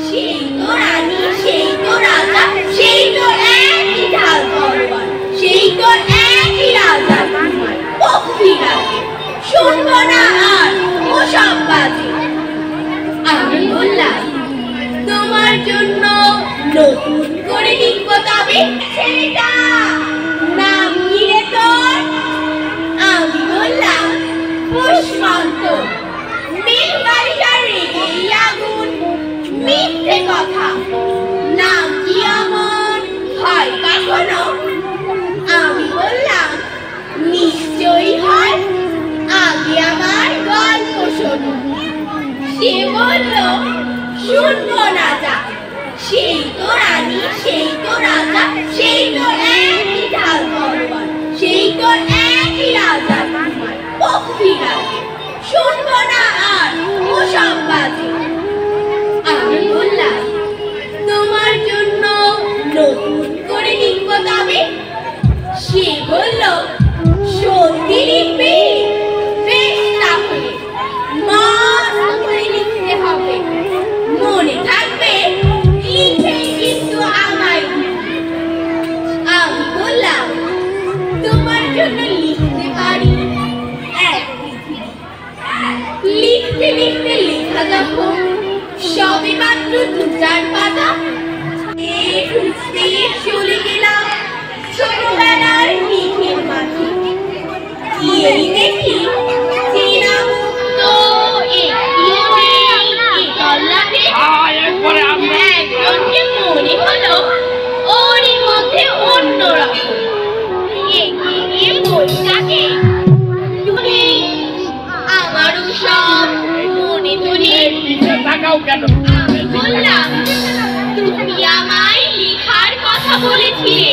সেই তো রানী, সেই তো রাজা, সেই তো একই ঢাল তরোয়ার, সেই তো একই রাজার কুমার পক্ষী ডাকে, শুনবো না আর ওসব বাজে। আমি বললাম, তোমার জন্য নতুন করে লিখব তবে। ছেলেটা নাম কি রে তোর? আমি বললাম, পুষ্পান্ত। মেঘ বাড়িটার রেগেই আগুন, মিথ্যে কথা, নাম কি এমন হয় কখনো? আমি বললাম, নিশ্চয়ই হয়, আগে আমার গল্প শোনো। সে বলল, শুনবো না যা, সেই তো রানী, সেই তো রাজা, সেই তো একই ঢাল তরোয়ার, সেই তো একই রাজার কুমার পক্ষী ডাকে, শুনবো না আর ওসব বাজে। আমি বললাম, তোমার জন্য নতুন করে লিখব তবে। সে বলল, সত্যি লিখবি? বেশ, তাহলে মস্ত করে লিখতে হবে, মনে থাকবে, লিখে কিন্তু আমায় দিবি। আমি বললাম, তোমার জন্য লিখতে পারি এক পৃথিবী। লিখতে লিখতে লেখা যখন সবে মাত্র 2-4 পাতা, খুঁজতে চলে গেলাম ছোটবেলার মেঘের মাঠে। গিয়েই দেখি চেনা মুখ তো একজনকে মনে হলো ওরই মধ্যে অন্যরকম। এগিয়ে গিয়ে বইটাকে তুলে আমারও সব মনে তুলে আমি বললাম, তুমি আমায় লেখার কথা বলেছিলে,